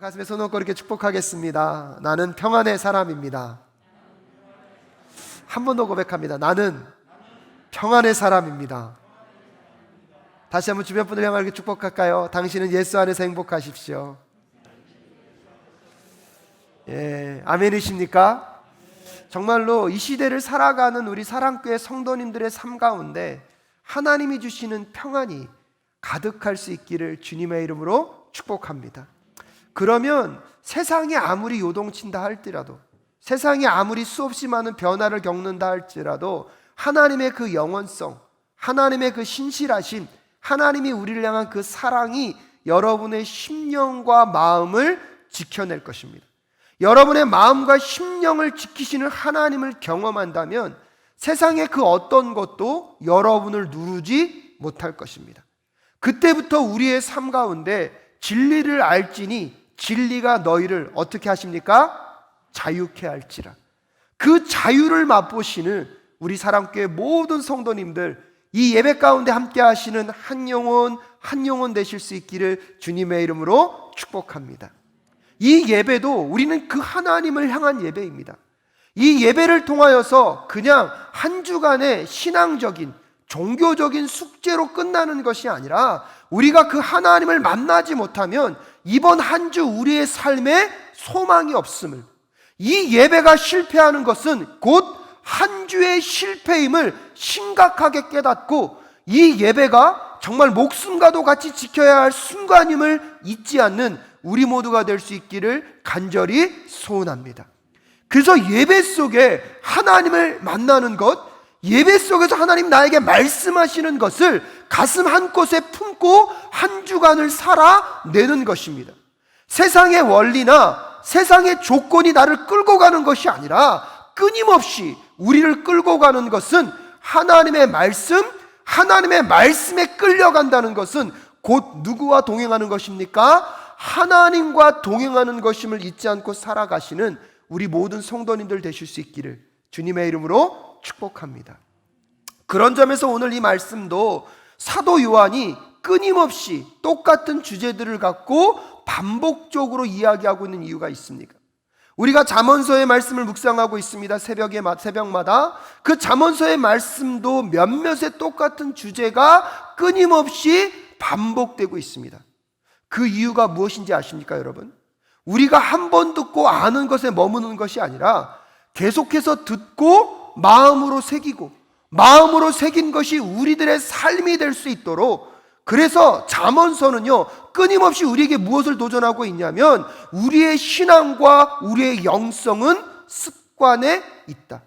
가슴에 손 얹고 이렇게 축복하겠습니다. 나는 평안의 사람입니다. 한 번 더 고백합니다. 나는 평안의 사람입니다. 다시 한번 주변 분들 향하여 이렇게 축복할까요? 당신은 예수 안에서 행복하십시오. 예, 아멘이십니까? 정말로 이 시대를 살아가는 우리 사랑교회 성도님들의 삶 가운데 하나님이 주시는 평안이 가득할 수 있기를 주님의 이름으로 축복합니다. 그러면 세상이 아무리 요동친다 할지라도, 세상이 아무리 수없이 많은 변화를 겪는다 할지라도 하나님의 그 영원성, 하나님의 그 신실하심, 하나님이 우리를 향한 그 사랑이 여러분의 심령과 마음을 지켜낼 것입니다. 여러분의 마음과 심령을 지키시는 하나님을 경험한다면 세상의 그 어떤 것도 여러분을 누르지 못할 것입니다. 그때부터 우리의 삶 가운데 진리를 알지니 진리가 너희를 어떻게 하십니까? 자유케 할지라. 그 자유를 맛보시는 우리 사랑교회 모든 성도님들, 이 예배 가운데 함께 하시는 한 영혼 되실 수 있기를 주님의 이름으로 축복합니다. 이 예배도 우리는 그 하나님을 향한 예배입니다. 이 예배를 통하여서 그냥 한 주간의 신앙적인 종교적인 숙제로 끝나는 것이 아니라 우리가 그 하나님을 만나지 못하면 이번 한 주 우리의 삶에 소망이 없음을, 이 예배가 실패하는 것은 곧 한 주의 실패임을 심각하게 깨닫고 이 예배가 정말 목숨과도 같이 지켜야 할 순간임을 잊지 않는 우리 모두가 될 수 있기를 간절히 소원합니다. 그래서 예배 속에 하나님을 만나는 것, 예배 속에서 하나님 나에게 말씀하시는 것을 가슴 한 곳에 품고 한 주간을 살아내는 것입니다. 세상의 원리나 세상의 조건이 나를 끌고 가는 것이 아니라 끊임없이 우리를 끌고 가는 것은 하나님의 말씀, 하나님의 말씀에 끌려간다는 것은 곧 누구와 동행하는 것입니까? 하나님과 동행하는 것임을 잊지 않고 살아가시는 우리 모든 성도님들 되실 수 있기를 주님의 이름으로 축복합니다. 그런 점에서 오늘 이 말씀도 사도 요한이 끊임없이 똑같은 주제들을 갖고 반복적으로 이야기하고 있는 이유가 있습니까? 우리가 잠언서의 말씀을 묵상하고 있습니다. 새벽마다 그 잠언서의 말씀도 몇몇의 똑같은 주제가 끊임없이 반복되고 있습니다. 그 이유가 무엇인지 아십니까, 여러분? 우리가 한 번 듣고 아는 것에 머무는 것이 아니라 계속해서 듣고 마음으로 새기고 마음으로 새긴 것이 우리들의 삶이 될 수 있도록, 그래서 잠언서는요 끊임없이 우리에게 무엇을 도전하고 있냐면 우리의 신앙과 우리의 영성은 습관에 있다.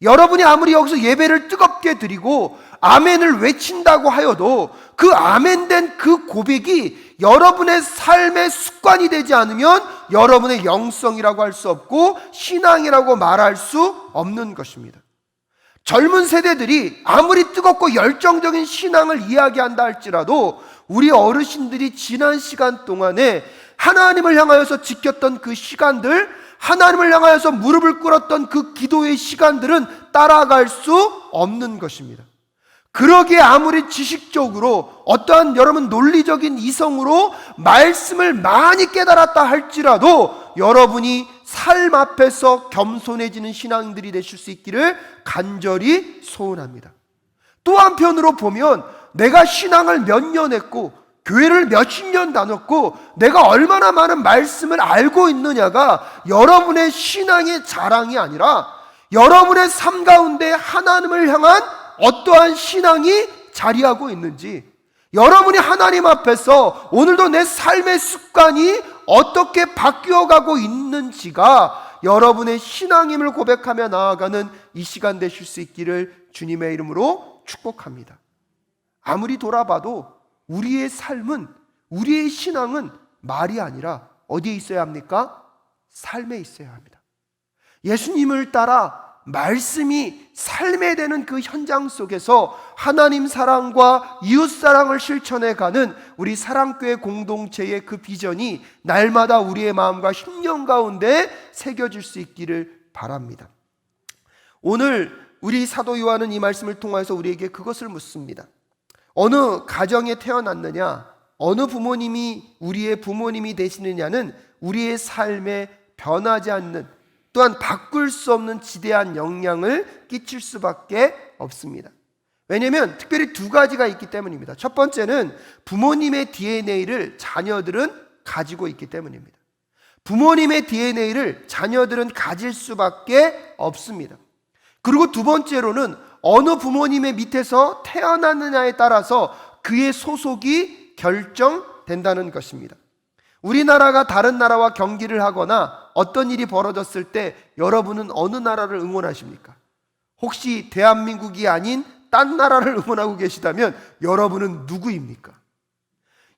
여러분이 아무리 여기서 예배를 뜨겁게 드리고 아멘을 외친다고 하여도 그 아멘된 그 고백이 여러분의 삶의 습관이 되지 않으면 여러분의 영성이라고 할 수 없고 신앙이라고 말할 수 없는 것입니다. 젊은 세대들이 아무리 뜨겁고 열정적인 신앙을 이야기한다 할지라도 우리 어르신들이 지난 시간 동안에 하나님을 향하여서 지켰던 그 시간들, 하나님을 향하여서 무릎을 꿇었던 그 기도의 시간들은 따라갈 수 없는 것입니다. 그러기에 아무리 지식적으로 어떠한 여러분 논리적인 이성으로 말씀을 많이 깨달았다 할지라도 여러분이 삶 앞에서 겸손해지는 신앙들이 되실 수 있기를 간절히 소원합니다. 또 한편으로 보면 내가 신앙을 몇 년 했고 교회를 몇십 년 다녔고 내가 얼마나 많은 말씀을 알고 있느냐가 여러분의 신앙의 자랑이 아니라 여러분의 삶 가운데 하나님을 향한 어떠한 신앙이 자리하고 있는지, 여러분이 하나님 앞에서 오늘도 내 삶의 습관이 어떻게 바뀌어가고 있는지가 여러분의 신앙임을 고백하며 나아가는 이 시간 되실 수 있기를 주님의 이름으로 축복합니다. 아무리 돌아봐도 우리의 삶은, 우리의 신앙은 말이 아니라 어디에 있어야 합니까? 삶에 있어야 합니다. 예수님을 따라 말씀이 삶에 되는 그 현장 속에서 하나님 사랑과 이웃 사랑을 실천해가는 우리 사랑교회 공동체의 그 비전이 날마다 우리의 마음과 심령 가운데 새겨질 수 있기를 바랍니다. 오늘 우리 사도 요한은 이 말씀을 통해서 우리에게 그것을 묻습니다. 어느 가정에 태어났느냐, 어느 부모님이 우리의 부모님이 되시느냐는 우리의 삶에 변하지 않는, 또한 바꿀 수 없는 지대한 영향을 끼칠 수밖에 없습니다. 왜냐하면 특별히 두 가지가 있기 때문입니다. 첫 번째는 부모님의 DNA를 자녀들은 가지고 있기 때문입니다. 부모님의 DNA를 자녀들은 가질 수밖에 없습니다. 그리고 두 번째로는 어느 부모님의 밑에서 태어났느냐에 따라서 그의 소속이 결정된다는 것입니다. 우리나라가 다른 나라와 경기를 하거나 어떤 일이 벌어졌을 때 여러분은 어느 나라를 응원하십니까? 혹시 대한민국이 아닌 딴 나라를 응원하고 계시다면 여러분은 누구입니까?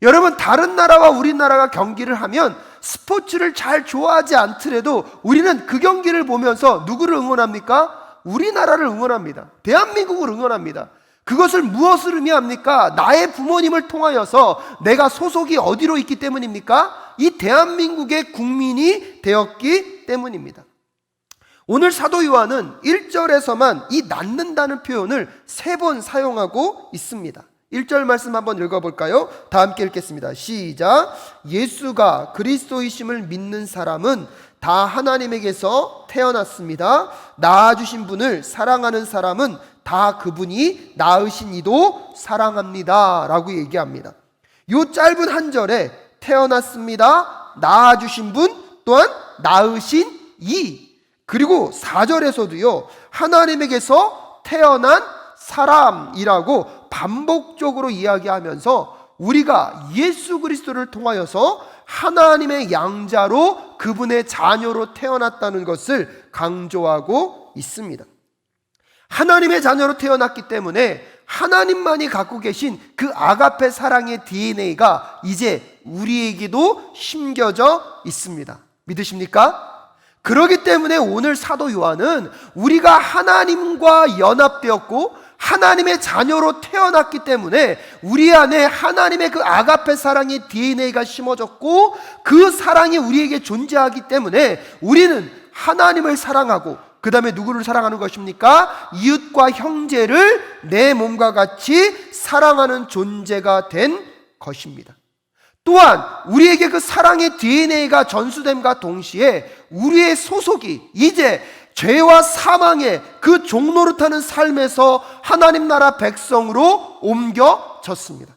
여러분, 다른 나라와 우리나라가 경기를 하면 스포츠를 잘 좋아하지 않더라도 우리는 그 경기를 보면서 누구를 응원합니까? 우리나라를 응원합니다. 대한민국을 응원합니다. 그것을 무엇을 의미합니까? 나의 부모님을 통하여서 내가 소속이 어디로 있기 때문입니까? 이 대한민국의 국민이 되었기 때문입니다. 오늘 사도 요한은 1절에서만 이 낳는다는 표현을 3번 사용하고 있습니다. 1절 말씀 한번 읽어볼까요? 다 함께 읽겠습니다. 시작. 예수가 그리스도이심을 믿는 사람은 다 하나님에게서 태어났습니다. 낳아주신 분을 사랑하는 사람은 다 그분이 낳으신 이도 사랑합니다 라고 얘기합니다. 이 짧은 한 절에 태어났습니다, 낳아주신 분, 또한 낳으신 이, 그리고 4절에서도요 하나님에게서 태어난 사람이라고 반복적으로 이야기하면서 우리가 예수 그리스도를 통하여서 하나님의 양자로 그분의 자녀로 태어났다는 것을 강조하고 있습니다. 하나님의 자녀로 태어났기 때문에 하나님만이 갖고 계신 그 아가페 사랑의 DNA가 이제 우리에게도 심겨져 있습니다. 믿으십니까? 그렇기 때문에 오늘 사도 요한은 우리가 하나님과 연합되었고 하나님의 자녀로 태어났기 때문에 우리 안에 하나님의 그 아가페 사랑의 DNA가 심어졌고 그 사랑이 우리에게 존재하기 때문에 우리는 하나님을 사랑하고 그 다음에 누구를 사랑하는 것입니까? 이웃과 형제를 내 몸과 같이 사랑하는 존재가 된 것입니다. 또한 우리에게 그 사랑의 DNA가 전수됨과 동시에 우리의 소속이 이제 죄와 사망의 그 종노릇하는 삶에서 하나님 나라 백성으로 옮겨졌습니다.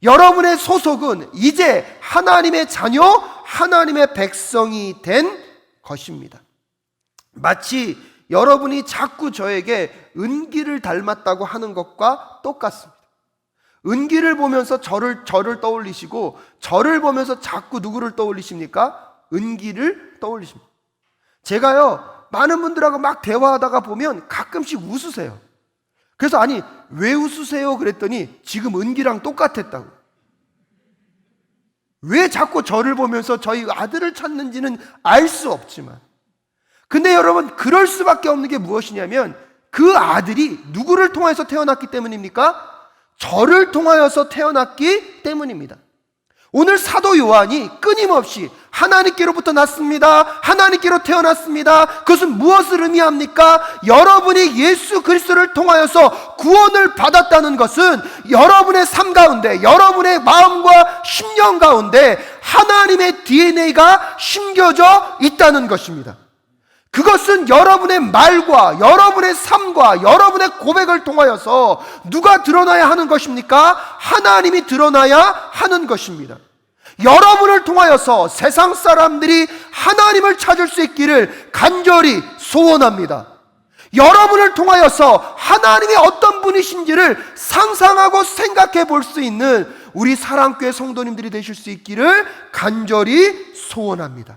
여러분의 소속은 이제 하나님의 자녀, 하나님의 백성이 된 것입니다. 마치 여러분이 자꾸 저에게 은기를 닮았다고 하는 것과 똑같습니다. 은기를 보면서 저를 떠올리시고 저를 보면서 자꾸 누구를 떠올리십니까? 은기를 떠올리십니다. 제가요 많은 분들하고 막 대화하다가 보면 가끔씩 웃으세요. 그래서 아니 왜 웃으세요? 그랬더니 지금 은기랑 똑같았다고. 왜 자꾸 저를 보면서 저희 아들을 찾는지는 알 수 없지만, 근데 여러분 그럴 수밖에 없는 게 무엇이냐면 그 아들이 누구를 통해서 태어났기 때문입니까? 저를 통하여서 태어났기 때문입니다. 오늘 사도 요한이 끊임없이 하나님께로부터 났습니다, 하나님께로 태어났습니다. 그것은 무엇을 의미합니까? 여러분이 예수 그리스도를 통하여서 구원을 받았다는 것은 여러분의 삶 가운데, 여러분의 마음과 심령 가운데 하나님의 DNA가 심겨져 있다는 것입니다. 그것은 여러분의 말과 여러분의 삶과 여러분의 고백을 통하여서 누가 드러나야 하는 것입니까? 하나님이 드러나야 하는 것입니다. 여러분을 통하여서 세상 사람들이 하나님을 찾을 수 있기를 간절히 소원합니다. 여러분을 통하여서 하나님이 어떤 분이신지를 상상하고 생각해 볼 수 있는 우리 사랑교회 성도님들이 되실 수 있기를 간절히 소원합니다.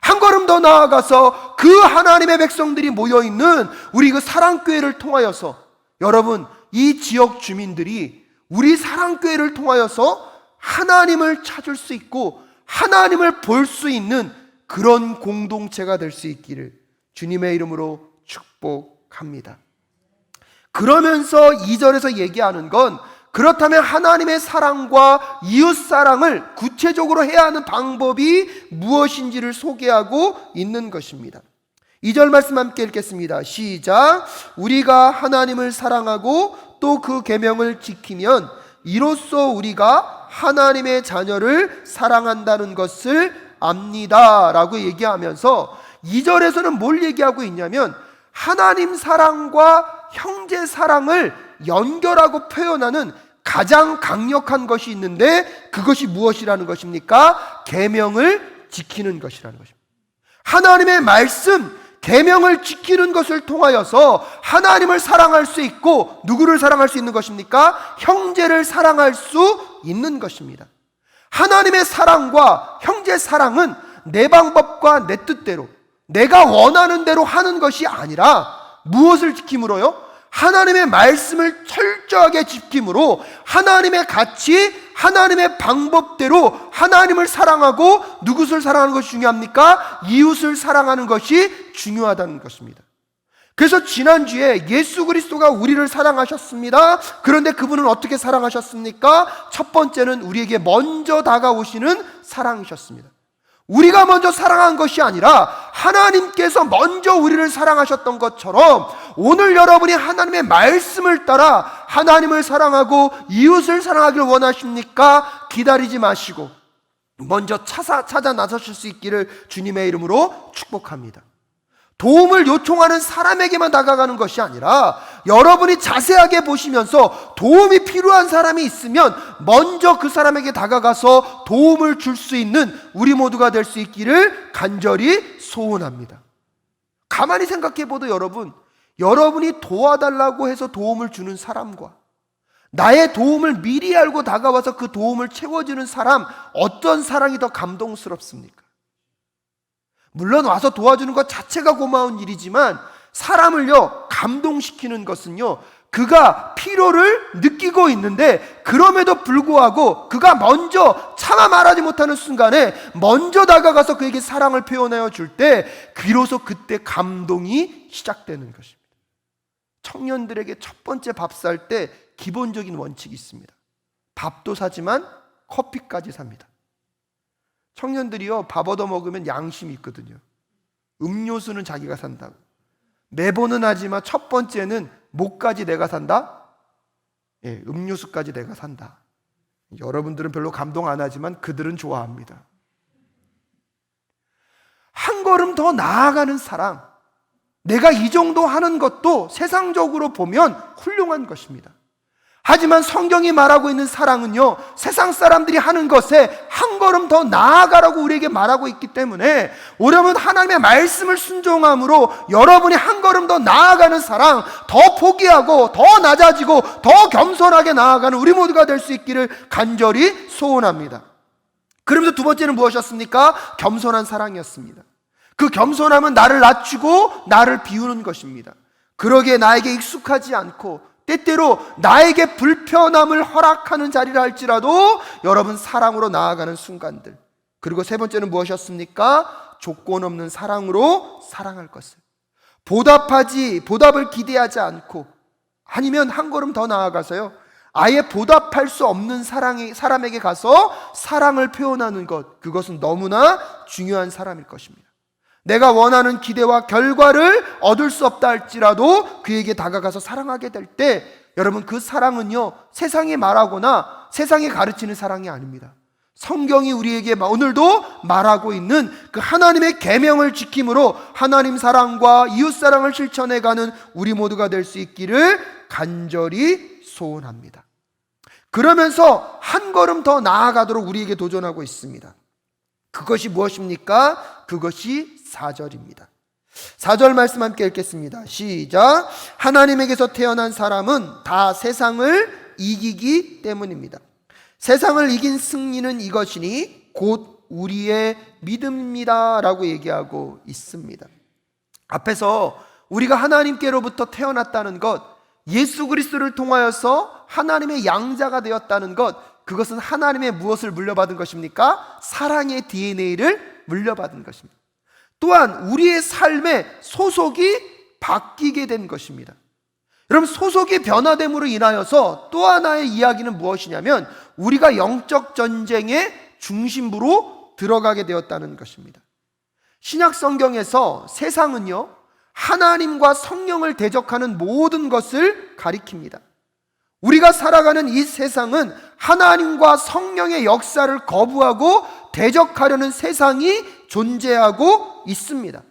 한 걸음 더 나아가서 그 하나님의 백성들이 모여있는 우리 그 사랑교회를 통하여서 여러분 이 지역 주민들이 우리 사랑교회를 통하여서 하나님을 찾을 수 있고 하나님을 볼 수 있는 그런 공동체가 될 수 있기를 주님의 이름으로 축복합니다. 그러면서 2절에서 얘기하는 건 그렇다면 하나님의 사랑과 이웃 사랑을 구체적으로 해야 하는 방법이 무엇인지를 소개하고 있는 것입니다. 2절 말씀 함께 읽겠습니다. 시작. 우리가 하나님을 사랑하고 또 그 계명을 지키면 이로써 우리가 하나님의 자녀를 사랑한다는 것을 압니다 라고 얘기하면서 2절에서는 뭘 얘기하고 있냐면 하나님 사랑과 형제 사랑을 연결하고 표현하는 가장 강력한 것이 있는데 그것이 무엇이라는 것입니까? 계명을 지키는 것이라는 것입니다. 하나님의 말씀, 계명을 지키는 것을 통하여서 하나님을 사랑할 수 있고 누구를 사랑할 수 있는 것입니까? 형제를 사랑할 수 있는 것입니다. 하나님의 사랑과 형제 사랑은 내 방법과 내 뜻대로 내가 원하는 대로 하는 것이 아니라 무엇을 지킴으로요? 하나님의 말씀을 철저하게 지킴으로 하나님의 가치, 하나님의 방법대로 하나님을 사랑하고 누구를 사랑하는 것이 중요합니까? 이웃을 사랑하는 것이 중요하다는 것입니다. 그래서 지난주에 예수 그리스도가 우리를 사랑하셨습니다. 그런데 그분은 어떻게 사랑하셨습니까? 첫 번째는 우리에게 먼저 다가오시는 사랑이셨습니다. 우리가 먼저 사랑한 것이 아니라 하나님께서 먼저 우리를 사랑하셨던 것처럼 오늘 여러분이 하나님의 말씀을 따라 하나님을 사랑하고 이웃을 사랑하기를 원하십니까? 기다리지 마시고 먼저 찾아 나서실 수 있기를 주님의 이름으로 축복합니다. 도움을 요청하는 사람에게만 다가가는 것이 아니라 여러분이 자세하게 보시면서 도움이 필요한 사람이 있으면 먼저 그 사람에게 다가가서 도움을 줄 수 있는 우리 모두가 될 수 있기를 간절히 소원합니다. 가만히 생각해 보도 여러분이 도와달라고 해서 도움을 주는 사람과 나의 도움을 미리 알고 다가와서 그 도움을 채워주는 사람, 어떤 사랑이 더 감동스럽습니까? 물론 와서 도와주는 것 자체가 고마운 일이지만 사람을요 감동시키는 것은요 그가 필요를 느끼고 있는데 그럼에도 불구하고 그가 먼저 차마 말하지 못하는 순간에 먼저 다가가서 그에게 사랑을 표현하여 줄 때 비로소 그때 감동이 시작되는 것입니다. 청년들에게 첫 번째 밥 살 때 기본적인 원칙이 있습니다. 밥도 사지만 커피까지 삽니다. 청년들이요 밥 얻어 먹으면 양심이 있거든요. 음료수는 자기가 산다고. 매번은 하지만 첫 번째는 목까지 내가 산다? 예, 음료수까지 내가 산다. 여러분들은 별로 감동 안 하지만 그들은 좋아합니다. 한 걸음 더 나아가는 사랑, 내가 이 정도 하는 것도 세상적으로 보면 훌륭한 것입니다. 하지만 성경이 말하고 있는 사랑은요 세상 사람들이 하는 것에 한 걸음 더 나아가라고 우리에게 말하고 있기 때문에 여러분 하나님의 말씀을 순종함으로 여러분이 한 걸음 더 나아가는 사랑, 더 포기하고 더 낮아지고 더 겸손하게 나아가는 우리 모두가 될 수 있기를 간절히 소원합니다. 그러면서 두 번째는 무엇이었습니까? 겸손한 사랑이었습니다. 그 겸손함은 나를 낮추고 나를 비우는 것입니다. 그러기에 나에게 익숙하지 않고 때때로 나에게 불편함을 허락하는 자리를 할지라도 여러분 사랑으로 나아가는 순간들. 그리고 세 번째는 무엇이었습니까? 조건 없는 사랑으로 사랑할 것을. 보답을 기대하지 않고 아니면 한 걸음 더 나아가서요 아예 보답할 수 없는 사람에게 가서 사랑을 표현하는 것, 그것은 너무나 중요한 사람일 것입니다. 내가 원하는 기대와 결과를 얻을 수 없다 할지라도 그에게 다가가서 사랑하게 될 때 여러분 그 사랑은요 세상이 말하거나 세상이 가르치는 사랑이 아닙니다. 성경이 우리에게 오늘도 말하고 있는 그 하나님의 계명을 지킴으로 하나님 사랑과 이웃 사랑을 실천해가는 우리 모두가 될 수 있기를 간절히 소원합니다. 그러면서 한 걸음 더 나아가도록 우리에게 도전하고 있습니다. 그것이 무엇입니까? 그것이 4절입니다. 4절 말씀 함께 읽겠습니다. 시작. 하나님에게서 태어난 사람은 다 세상을 이기기 때문입니다. 세상을 이긴 승리는 이것이니 곧 우리의 믿음입니다 라고 얘기하고 있습니다. 앞에서 우리가 하나님께로부터 태어났다는 것, 예수 그리스도를 통하여서 하나님의 양자가 되었다는 것, 그것은 하나님의 무엇을 물려받은 것입니까? 사랑의 DNA를 물려받은 것입니다. 또한 우리의 삶의 소속이 바뀌게 된 것입니다. 여러분 소속이 변화됨으로 인하여서 또 하나의 이야기는 무엇이냐면 우리가 영적 전쟁의 중심부로 들어가게 되었다는 것입니다. 신약 성경에서 세상은요 하나님과 성령을 대적하는 모든 것을 가리킵니다. 우리가 살아가는 이 세상은 하나님과 성령의 역사를 거부하고 대적하려는 세상이 존재하고 있습니다.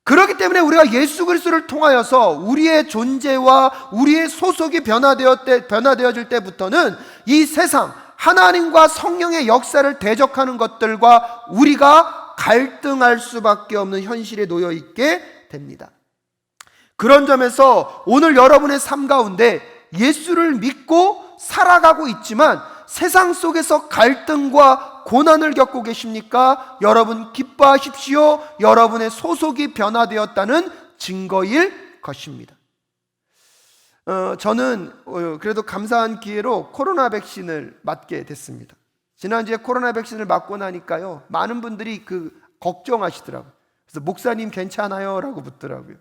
그렇기 때문에 우리가 예수 그리스도를 통하여서 우리의 존재와 우리의 소속이 변화되어질 때부터는 이 세상, 하나님과 성령의 역사를 대적하는 것들과 우리가 갈등할 수밖에 없는 현실에 놓여 있게 됩니다. 그런 점에서 오늘 여러분의 삶 가운데 예수를 믿고 살아가고 있지만 세상 속에서 갈등과 고난을 겪고 계십니까? 여러분 기뻐하십시오. 여러분의 소속이 변화되었다는 증거일 것입니다. 저는 그래도 감사한 기회로 코로나 백신을 맞게 됐습니다. 지난주에 코로나 백신을 맞고 나니까요, 많은 분들이 걱정하시더라고요. 그래서 목사님 괜찮아요? 라고 묻더라고요.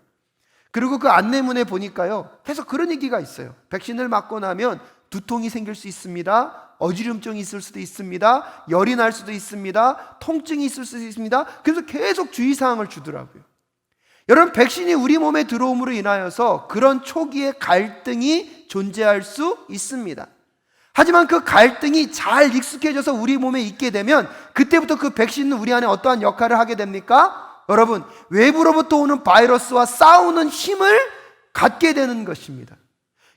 그리고 그 안내문에 보니까요, 계속 그런 얘기가 있어요. 백신을 맞고 나면 두통이 생길 수 있습니다. 어지럼증이 있을 수도 있습니다. 열이 날 수도 있습니다. 통증이 있을 수도 있습니다. 그래서 계속 주의사항을 주더라고요. 여러분, 백신이 우리 몸에 들어옴으로 인하여서 그런 초기의 갈등이 존재할 수 있습니다. 하지만 그 갈등이 잘 익숙해져서 우리 몸에 있게 되면 그때부터 그 백신은 우리 안에 어떠한 역할을 하게 됩니까? 여러분, 외부로부터 오는 바이러스와 싸우는 힘을 갖게 되는 것입니다.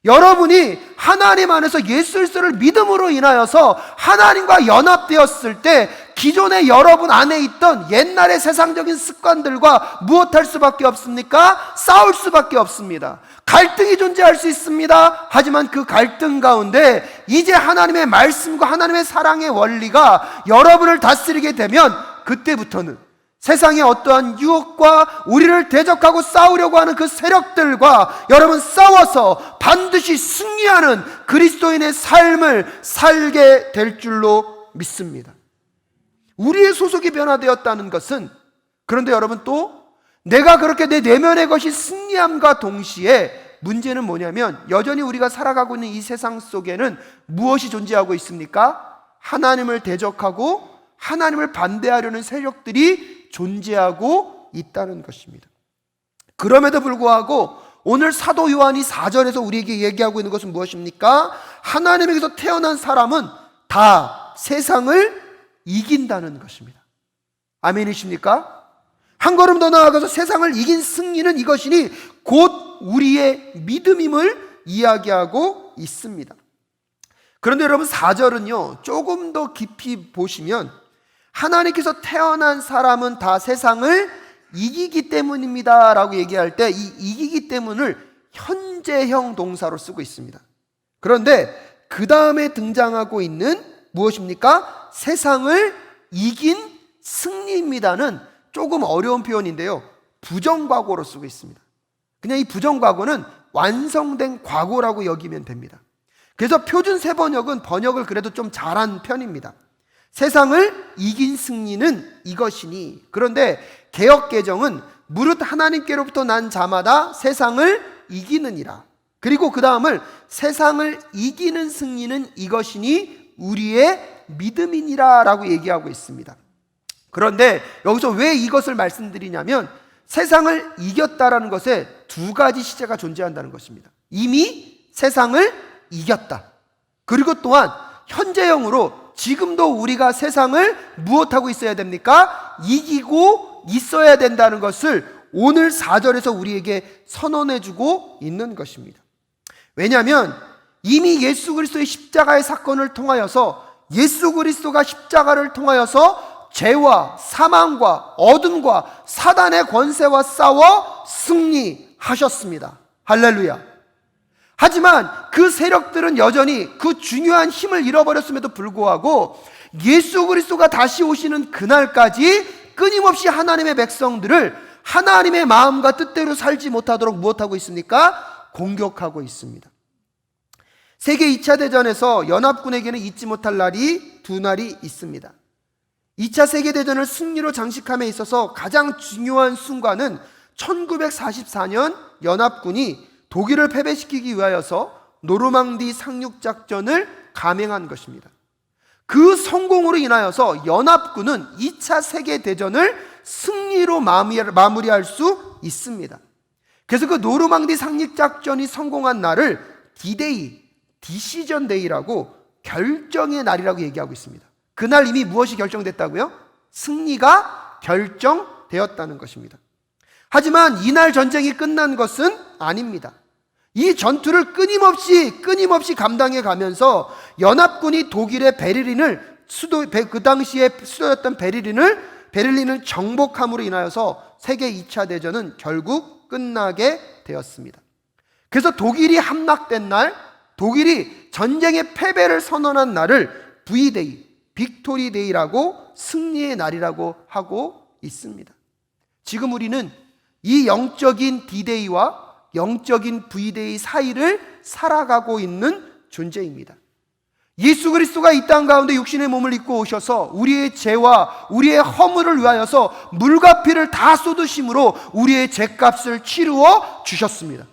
여러분이 하나님 안에서 예수 그리스도를 믿음으로 인하여서 하나님과 연합되었을 때 기존의 여러분 안에 있던 옛날의 세상적인 습관들과 무엇할 수밖에 없습니까? 싸울 수밖에 없습니다. 갈등이 존재할 수 있습니다. 하지만 그 갈등 가운데 이제 하나님의 말씀과 하나님의 사랑의 원리가 여러분을 다스리게 되면 그때부터는 세상의 어떠한 유혹과 우리를 대적하고 싸우려고 하는 그 세력들과 여러분 싸워서 반드시 승리하는 그리스도인의 삶을 살게 될 줄로 믿습니다. 우리의 소속이 변화되었다는 것은, 그런데 여러분 또 내가 그렇게 내 내면의 것이 승리함과 동시에 문제는 뭐냐면 여전히 우리가 살아가고 있는 이 세상 속에는 무엇이 존재하고 있습니까? 하나님을 대적하고 하나님을 반대하려는 세력들이 존재하고 있다는 것입니다. 그럼에도 불구하고 오늘 사도 요한이 4절에서 우리에게 얘기하고 있는 것은 무엇입니까? 하나님에게서 태어난 사람은 다 세상을 이긴다는 것입니다. 아멘이십니까? 한 걸음 더 나아가서 세상을 이긴 승리는 이것이니 곧 우리의 믿음임을 이야기하고 있습니다. 그런데 여러분 4절은요, 조금 더 깊이 보시면 하나님께서 태어난 사람은 다 세상을 이기기 때문입니다 라고 얘기할 때 이 이기기 때문을 현재형 동사로 쓰고 있습니다. 그런데 그 다음에 등장하고 있는 무엇입니까? 세상을 이긴 승리입니다는 조금 어려운 표현인데요, 부정과거로 쓰고 있습니다. 그냥 이 부정과거는 완성된 과거라고 여기면 됩니다. 그래서 표준 세번역은 번역을 그래도 좀 잘한 편입니다. 세상을 이긴 승리는 이것이니. 그런데 개역개정은 무릇 하나님께로부터 난 자마다 세상을 이기느니라. 그리고 그 다음을 세상을 이기는 승리는 이것이니 우리의 믿음이니라 라고 얘기하고 있습니다. 그런데 여기서 왜 이것을 말씀드리냐면 세상을 이겼다라는 것에 두 가지 시제가 존재한다는 것입니다. 이미 세상을 이겼다. 그리고 또한 현재형으로 지금도 우리가 세상을 무엇하고 있어야 됩니까? 이기고 있어야 된다는 것을 오늘 4절에서 우리에게 선언해주고 있는 것입니다. 왜냐하면 이미 예수 그리스도의 십자가의 사건을 통하여서 예수 그리스도가 십자가를 통하여서 죄와 사망과 어둠과 사단의 권세와 싸워 승리하셨습니다. 할렐루야. 하지만 그 세력들은 여전히 그 중요한 힘을 잃어버렸음에도 불구하고 예수 그리스도가 다시 오시는 그날까지 끊임없이 하나님의 백성들을 하나님의 마음과 뜻대로 살지 못하도록 무엇하고 있습니까? 공격하고 있습니다. 세계 2차 대전에서 연합군에게는 잊지 못할 날이 두 날이 있습니다. 2차 세계대전을 승리로 장식함에 있어서 가장 중요한 순간은 1944년 연합군이 독일을 패배시키기 위하여서 노르망디 상륙작전을 감행한 것입니다. 그 성공으로 인하여서 연합군은 2차 세계대전을 승리로 마무리할 수 있습니다. 그래서 그 노르망디 상륙작전이 성공한 날을 디데이, 디시전 데이라고 결정의 날이라고 얘기하고 있습니다. 그날 이미 무엇이 결정됐다고요? 승리가 결정되었다는 것입니다. 하지만 이날 전쟁이 끝난 것은 아닙니다. 이 전투를 끊임없이 감당해 가면서 연합군이 독일의 그 당시에 수도였던 베를린을 정복함으로 인하여서 세계 2차 대전은 결국 끝나게 되었습니다. 그래서 독일이 함락된 날, 독일이 전쟁의 패배를 선언한 날을 V-Day, 빅토리 데이라고, 승리의 날이라고 하고 있습니다. 지금 우리는 이 영적인 D-Day와 영적인 V-Day 사이를 살아가고 있는 존재입니다. 예수 그리스도가 이 땅 가운데 육신의 몸을 입고 오셔서 우리의 죄와 우리의 허물을 위하여서 물과 피를 다 쏟으심으로 우리의 죄값을 치루어 주셨습니다.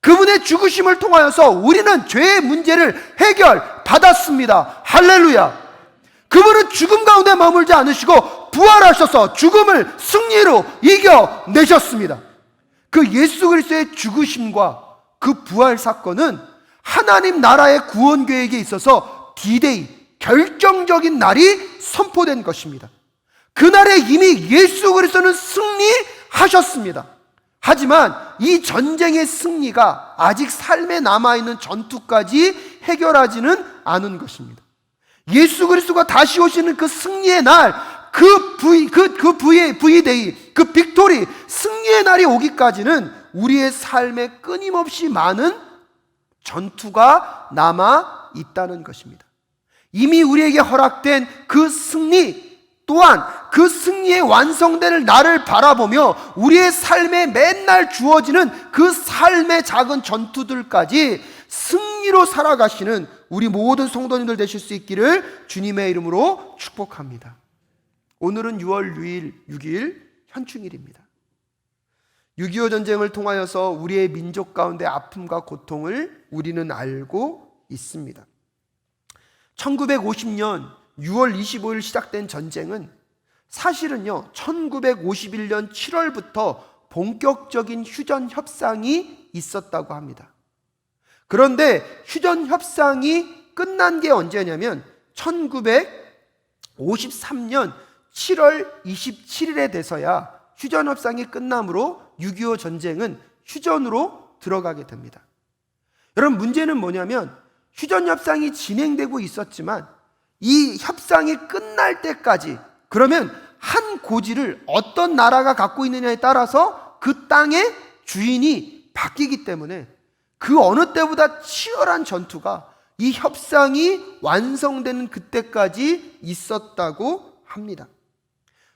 그분의 죽으심을 통하여서 우리는 죄의 문제를 해결받았습니다. 할렐루야. 그분은 죽음 가운데 머물지 않으시고 부활하셔서 죽음을 승리로 이겨내셨습니다. 그 예수 그리스도의 죽으심과 그 부활 사건은 하나님 나라의 구원 계획에 있어서 D-Day, 결정적인 날이 선포된 것입니다. 그날에 이미 예수 그리스도는 승리하셨습니다. 하지만 이 전쟁의 승리가 아직 삶에 남아있는 전투까지 해결하지는 않은 것입니다. 예수 그리스도가 다시 오시는 그 승리의 날, 그 V-Day, 그 빅토리, 승리의 날이 오기까지는 우리의 삶에 끊임없이 많은 전투가 남아 있다는 것입니다. 이미 우리에게 허락된 그 승리 또한 그 승리의 완성될 날을 바라보며 우리의 삶에 맨날 주어지는 그 삶의 작은 전투들까지 승리로 살아가시는 우리 모든 성도님들 되실 수 있기를 주님의 이름으로 축복합니다. 오늘은 6월 6일 현충일입니다. 6.25 전쟁을 통하여서 우리의 민족 가운데 아픔과 고통을 우리는 알고 있습니다. 1950년 6월 25일 시작된 전쟁은 사실은요 1951년 7월부터 본격적인 휴전 협상이 있었다고 합니다. 그런데 휴전 협상이 끝난 게 언제냐면 1953년 7월 27일에 돼서야 휴전 협상이 끝나므로 6.25 전쟁은 휴전으로 들어가게 됩니다. 여러분, 문제는 뭐냐면 휴전 협상이 진행되고 있었지만 이 협상이 끝날 때까지, 그러면 한 고지를 어떤 나라가 갖고 있느냐에 따라서 그 땅의 주인이 바뀌기 때문에 그 어느 때보다 치열한 전투가 이 협상이 완성되는 그때까지 있었다고 합니다.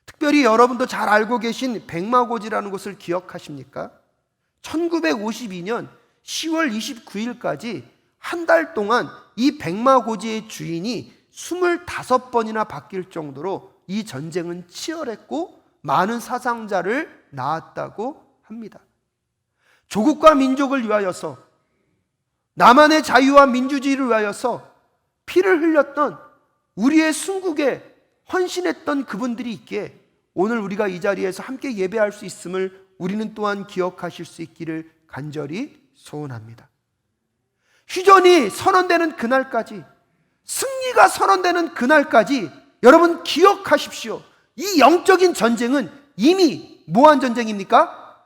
특별히 여러분도 잘 알고 계신 백마고지라는 곳을 기억하십니까? 1952년 10월 29일까지 한 달 동안 이 백마고지의 주인이 25번이나 바뀔 정도로 이 전쟁은 치열했고 많은 사상자를 낳았다고 합니다. 조국과 민족을 위하여서, 나만의 자유와 민주주의를 위하여서 피를 흘렸던 우리의 순국에 헌신했던 그분들이 있기에 오늘 우리가 이 자리에서 함께 예배할 수 있음을 우리는 또한 기억하실 수 있기를 간절히 소원합니다. 휴전이 선언되는 그날까지, 승리가 선언되는 그날까지 여러분 기억하십시오. 이 영적인 전쟁은 이미 뭐한 전쟁입니까?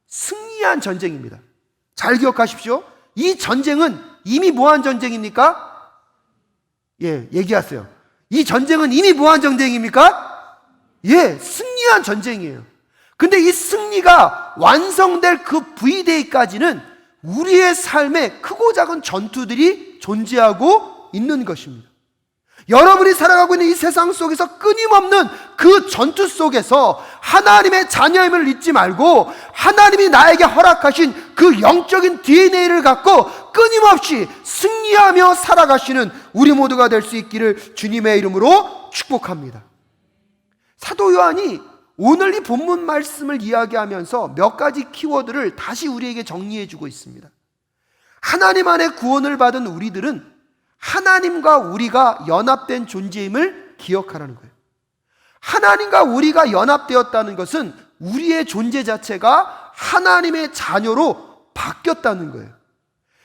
승리한 전쟁입니다. 잘 기억하십시오. 이 전쟁은 이미 뭐한 전쟁입니까? 얘기하세요. 이 전쟁은 이미 뭐한 전쟁입니까? 승리한 전쟁이에요. 근데 이 승리가 완성될 그 V-Day까지는 우리의 삶에 크고 작은 전투들이 존재하고 있는 것입니다. 여러분이 살아가고 있는 이 세상 속에서 끊임없는 그 전투 속에서 하나님의 자녀임을 잊지 말고 하나님이 나에게 허락하신 그 영적인 DNA를 갖고 끊임없이 승리하며 살아가시는 우리 모두가 될 수 있기를 주님의 이름으로 축복합니다. 사도 요한이 오늘 이 본문 말씀을 이야기하면서 몇 가지 키워드를 다시 우리에게 정리해주고 있습니다. 하나님 안에 구원을 받은 우리들은 하나님과 우리가 연합된 존재임을 기억하라는 거예요. 하나님과 우리가 연합되었다는 것은 우리의 존재 자체가 하나님의 자녀로 바뀌었다는 거예요.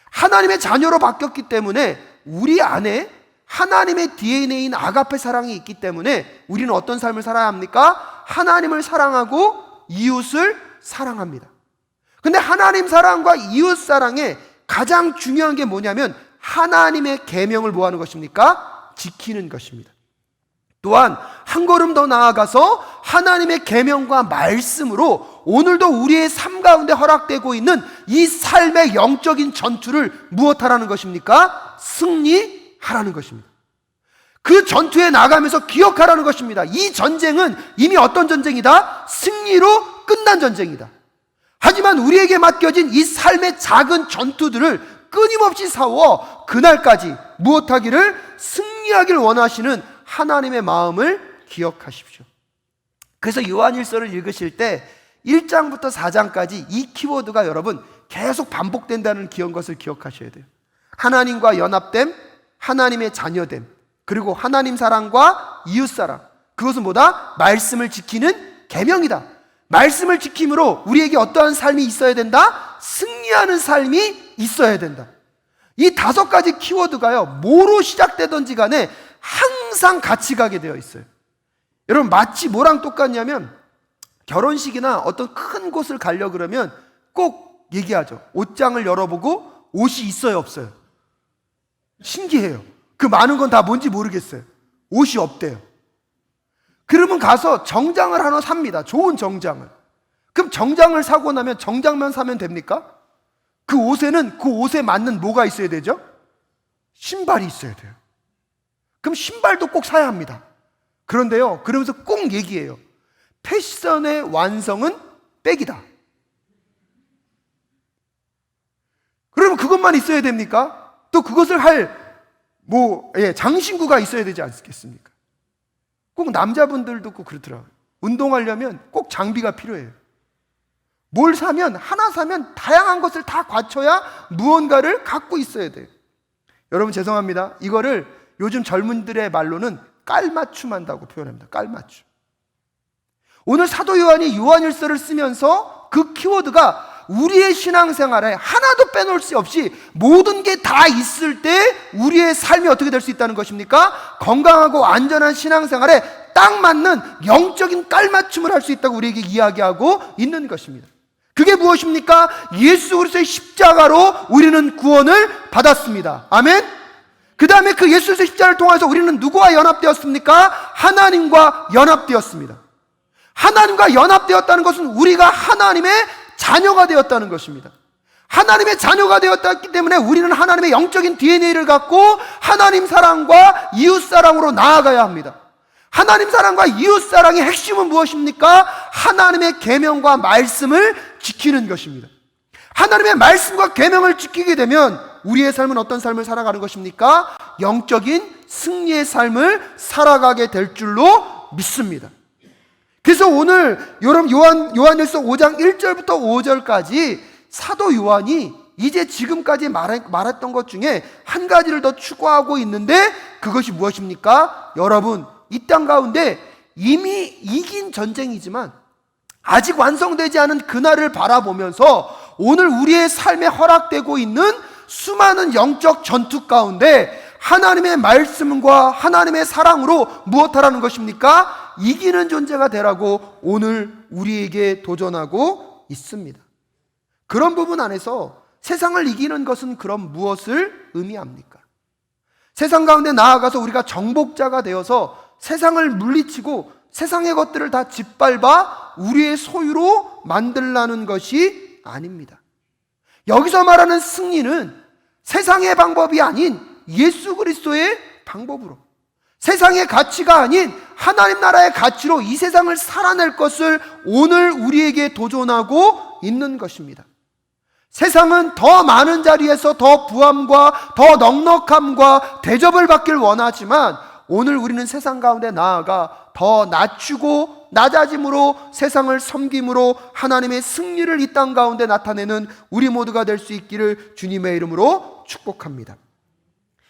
하나님의 자녀로 바뀌었기 때문에 우리 안에 하나님의 DNA인 아가페 사랑이 있기 때문에 우리는 어떤 삶을 살아야 합니까? 하나님을 사랑하고 이웃을 사랑합니다. 근데 하나님 사랑과 이웃 사랑의 가장 중요한 게 뭐냐면 하나님의 계명을 뭐 하는 것입니까? 지키는 것입니다. 또한 한 걸음 더 나아가서 하나님의 계명과 말씀으로 오늘도 우리의 삶 가운데 허락되고 있는 이 삶의 영적인 전투를 무엇하라는 것입니까? 승리하라는 것입니다. 그 전투에 나가면서 기억하라는 것입니다. 이 전쟁은 이미 어떤 전쟁이다? 승리로 끝난 전쟁이다. 하지만 우리에게 맡겨진 이 삶의 작은 전투들을 끊임없이 싸워 그날까지 무엇하기를? 승리하기를 원하시는 하나님의 마음을 기억하십시오. 그래서 요한일서를 읽으실 때 1장부터 4장까지 이 키워드가 여러분 계속 반복된다는 것을 기억하셔야 돼요. 하나님과 연합됨, 하나님의 자녀됨, 그리고 하나님 사랑과 이웃 사랑. 그것은 뭐다? 말씀을 지키는 계명이다. 말씀을 지킴으로 우리에게 어떠한 삶이 있어야 된다? 승리하는 삶이 있어야 된다. 이 5가지 키워드가요, 뭐로 시작되든지 간에 항상 같이 가게 되어 있어요. 여러분, 마치 뭐랑 똑같냐면 결혼식이나 어떤 큰 곳을 가려고 그러면 꼭 얘기하죠. 옷장을 열어보고 옷이 있어요, 없어요? 신기해요. 그 많은 건 다 뭔지 모르겠어요. 옷이 없대요. 그러면 가서 정장을 하나 삽니다. 좋은 정장을. 그럼 정장을 사고 나면 정장만 사면 됩니까? 그 옷에는 그 옷에 맞는 뭐가 있어야 되죠? 신발이 있어야 돼요. 그럼 신발도 꼭 사야 합니다. 그런데요, 그러면서 꼭 얘기해요. 패션의 완성은 백이다. 그러면 그것만 있어야 됩니까? 또 그것을 할 장신구가 있어야 되지 않겠습니까? 꼭 남자분들도 꼭 그렇더라고요. 운동하려면 꼭 장비가 필요해요. 뭘 사면, 하나 사면 다양한 것을 다 갖춰야 무언가를 갖고 있어야 돼요. 여러분 죄송합니다. 이거를 요즘 젊은들의 말로는 깔맞춤 한다고 표현합니다. 깔맞춤. 오늘 사도 요한이 요한일서를 쓰면서 그 키워드가 우리의 신앙생활에 하나도 빼놓을 수 없이 모든 게 다 있을 때 우리의 삶이 어떻게 될 수 있다는 것입니까? 건강하고 안전한 신앙생활에 딱 맞는 영적인 깔맞춤을 할 수 있다고 우리에게 이야기하고 있는 것입니다. 그게 무엇입니까? 예수 그리스도의 십자가로 우리는 구원을 받았습니다. 아멘? 그 다음에 그 예수 그리스도의 십자가를 통해서 우리는 누구와 연합되었습니까? 하나님과 연합되었습니다. 하나님과 연합되었다는 것은 우리가 하나님의 자녀가 되었다는 것입니다. 하나님의 자녀가 되었기 때문에 우리는 하나님의 영적인 DNA를 갖고 하나님 사랑과 이웃 사랑으로 나아가야 합니다. 하나님 사랑과 이웃 사랑의 핵심은 무엇입니까? 하나님의 계명과 말씀을 지키는 것입니다. 하나님의 말씀과 계명을 지키게 되면 우리의 삶은 어떤 삶을 살아가는 것입니까? 영적인 승리의 삶을 살아가게 될 줄로 믿습니다. 그래서 오늘 여러분 요한일서 5장 1절부터 5절까지 사도 요한이 이제 지금까지 말했던 것 중에 한 가지를 더 추가하고 있는데 그것이 무엇입니까? 여러분, 이 땅 가운데 이미 이긴 전쟁이지만 아직 완성되지 않은 그날을 바라보면서 오늘 우리의 삶에 허락되고 있는 수많은 영적 전투 가운데 하나님의 말씀과 하나님의 사랑으로 무엇하라는 것입니까? 이기는 존재가 되라고 오늘 우리에게 도전하고 있습니다. 그런 부분 안에서 세상을 이기는 것은 그럼 무엇을 의미합니까? 세상 가운데 나아가서 우리가 정복자가 되어서 세상을 물리치고 세상의 것들을 다 짓밟아 우리의 소유로 만들라는 것이 아닙니다. 여기서 말하는 승리는 세상의 방법이 아닌 예수 그리스도의 방법으로, 세상의 가치가 아닌 하나님 나라의 가치로 이 세상을 살아낼 것을 오늘 우리에게 도전하고 있는 것입니다. 세상은 더 많은 자리에서 더 부함과 더 넉넉함과 대접을 받길 원하지만 오늘 우리는 세상 가운데 나아가 더 낮추고 낮아짐으로 세상을 섬김으로 하나님의 승리를 이 땅 가운데 나타내는 우리 모두가 될 수 있기를 주님의 이름으로 축복합니다.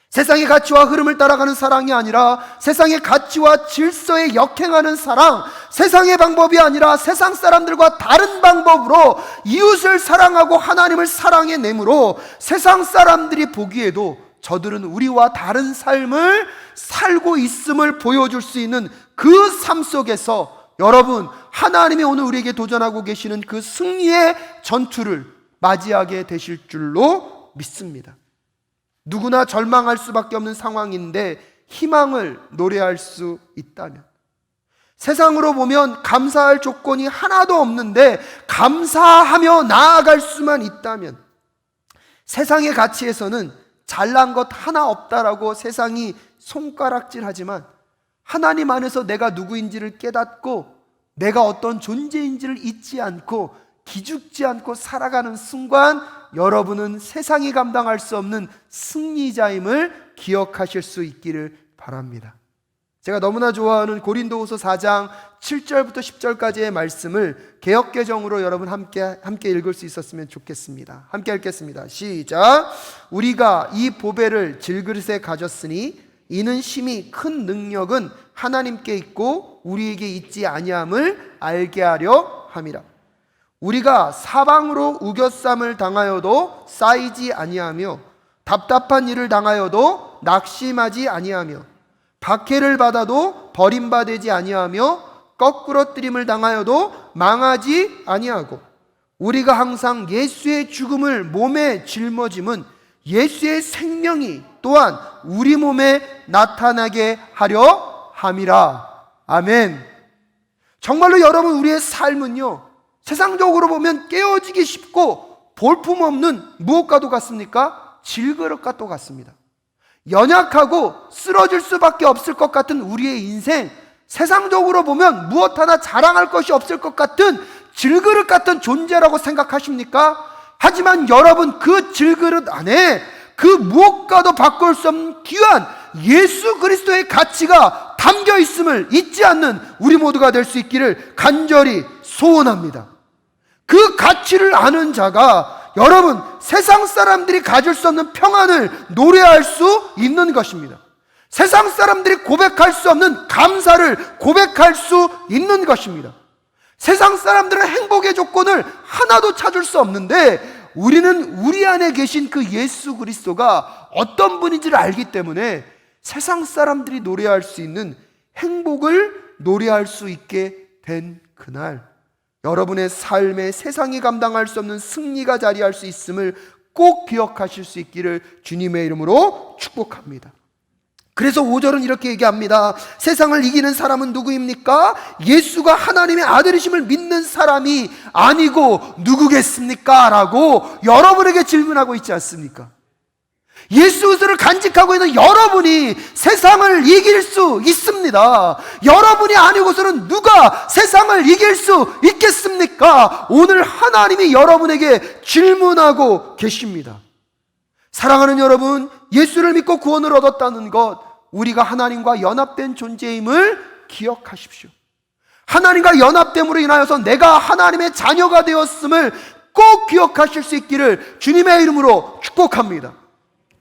세상의 가치와 흐름을 따라가는 사랑이 아니라 세상의 가치와 질서에 역행하는 사랑, 세상의 방법이 아니라 세상 사람들과 다른 방법으로 이웃을 사랑하고 하나님을 사랑해내므로 세상 사람들이 보기에도 저들은 우리와 다른 삶을 살고 있음을 보여줄 수 있는 그 삶 속에서 여러분, 하나님이 오늘 우리에게 도전하고 계시는 그 승리의 전투를 맞이하게 되실 줄로 믿습니다. 누구나 절망할 수밖에 없는 상황인데 희망을 노래할 수 있다면, 세상으로 보면 감사할 조건이 하나도 없는데 감사하며 나아갈 수만 있다면, 세상의 가치에서는 잘난 것 하나 없다라고 세상이 손가락질하지만 하나님 안에서 내가 누구인지를 깨닫고 내가 어떤 존재인지를 잊지 않고 기죽지 않고 살아가는 순간, 여러분은 세상이 감당할 수 없는 승리자임을 기억하실 수 있기를 바랍니다. 제가 너무나 좋아하는 고린도후서 4장 7절부터 10절까지의 말씀을 개역개정으로 여러분 함께 읽을 수 있었으면 좋겠습니다. 함께 읽겠습니다. 시작. 우리가 이 보배를 질그릇에 가졌으니 이는 심히 큰 능력은 하나님께 있고 우리에게 있지 아니함을 알게 하려 함이라. 우리가 사방으로 우겨쌈을 당하여도 쌓이지 아니하며 답답한 일을 당하여도 낙심하지 아니하며 박해를 받아도 버림받지 아니하며 거꾸러뜨림을 당하여도 망하지 아니하고, 우리가 항상 예수의 죽음을 몸에 짊어짐은 예수의 생명이 또한 우리 몸에 나타나게 하려 함이라. 아멘. 정말로 여러분, 우리의 삶은요, 세상적으로 보면 깨어지기 쉽고 볼품없는 무엇과도 같습니까? 질그릇과 또 같습니다. 연약하고 쓰러질 수밖에 없을 것 같은 우리의 인생, 세상적으로 보면 무엇 하나 자랑할 것이 없을 것 같은 질그릇 같은 존재라고 생각하십니까? 하지만 여러분, 그 질그릇 안에 그 무엇과도 바꿀 수 없는 귀한 예수 그리스도의 가치가 담겨 있음을 잊지 않는 우리 모두가 될 수 있기를 간절히 소원합니다. 그 가치를 아는 자가 여러분, 세상 사람들이 가질 수 없는 평안을 노래할 수 있는 것입니다. 세상 사람들이 고백할 수 없는 감사를 고백할 수 있는 것입니다. 세상 사람들은 행복의 조건을 하나도 찾을 수 없는데 우리는 우리 안에 계신 그 예수 그리스도가 어떤 분인지를 알기 때문에 세상 사람들이 노래할 수 있는 행복을 노래할 수 있게 된 그날, 여러분의 삶에 세상이 감당할 수 없는 승리가 자리할 수 있음을 꼭 기억하실 수 있기를 주님의 이름으로 축복합니다. 그래서 5절은 이렇게 얘기합니다. 세상을 이기는 사람은 누구입니까? 예수가 하나님의 아들이심을 믿는 사람이 아니고 누구겠습니까? 라고 여러분에게 질문하고 있지 않습니까? 예수 그리스도를 간직하고 있는 여러분이 세상을 이길 수 있습니다. 여러분이 아니고서는 누가 세상을 이길 수 있겠습니까? 오늘 하나님이 여러분에게 질문하고 계십니다. 사랑하는 여러분, 예수를 믿고 구원을 얻었다는 것, 우리가 하나님과 연합된 존재임을 기억하십시오. 하나님과 연합됨으로 인하여서 내가 하나님의 자녀가 되었음을 꼭 기억하실 수 있기를 주님의 이름으로 축복합니다.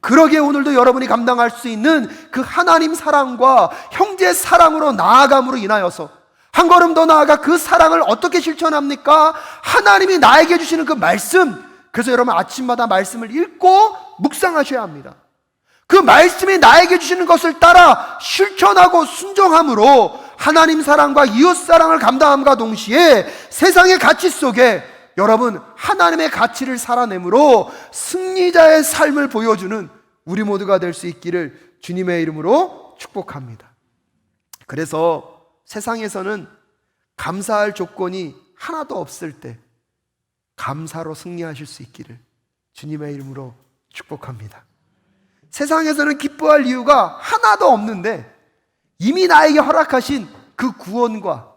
그러기에 오늘도 여러분이 감당할 수 있는 그 하나님 사랑과 형제 사랑으로 나아감으로 인하여서 한 걸음 더 나아가 그 사랑을 어떻게 실천합니까? 하나님이 나에게 주시는 그 말씀, 그래서 여러분 아침마다 말씀을 읽고 묵상하셔야 합니다. 그 말씀이 나에게 주시는 것을 따라 실천하고 순종함으로 하나님 사랑과 이웃 사랑을 감당함과 동시에 세상의 가치 속에 여러분 하나님의 가치를 살아내므로 승리자의 삶을 보여주는 우리 모두가 될 수 있기를 주님의 이름으로 축복합니다. 그래서 세상에서는 감사할 조건이 하나도 없을 때 감사로 승리하실 수 있기를 주님의 이름으로 축복합니다. 세상에서는 기뻐할 이유가 하나도 없는데 이미 나에게 허락하신 그 구원과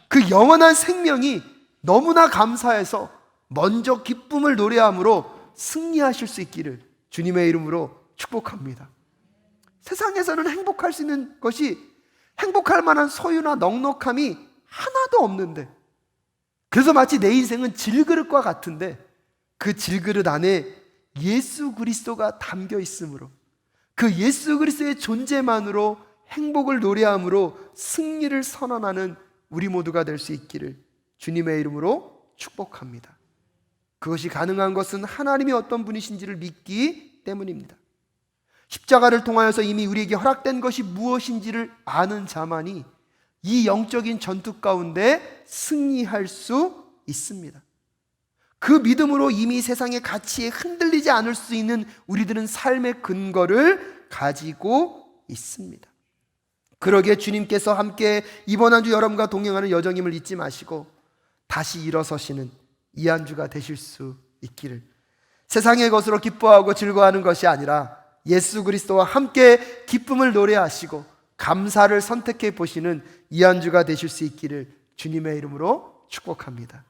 그 영원한 생명이 너무나 감사해서 먼저 기쁨을 노래함으로 승리하실 수 있기를 주님의 이름으로 축복합니다. 세상에서는 행복할 수 있는 것이, 행복할 만한 소유나 넉넉함이 하나도 없는데, 그래서 마치 내 인생은 질그릇과 같은데 그 질그릇 안에 예수 그리스도가 담겨 있으므로 그 예수 그리스도의 존재만으로 행복을 노래함으로 승리를 선언하는 우리 모두가 될 수 있기를 주님의 이름으로 축복합니다. 그것이 가능한 것은 하나님이 어떤 분이신지를 믿기 때문입니다. 십자가를 통하여서 이미 우리에게 허락된 것이 무엇인지를 아는 자만이 이 영적인 전투 가운데 승리할 수 있습니다. 그 믿음으로 이미 세상의 가치에 흔들리지 않을 수 있는 우리들은 삶의 근거를 가지고 있습니다. 그러기에 주님께서 함께 이번 한 주 여러분과 동행하는 여정임을 잊지 마시고 다시 일어서시는 이 한 주가 되실 수 있기를, 세상의 것으로 기뻐하고 즐거워하는 것이 아니라 예수 그리스도와 함께 기쁨을 노래하시고 감사를 선택해 보시는 이 한 주가 되실 수 있기를 주님의 이름으로 축복합니다.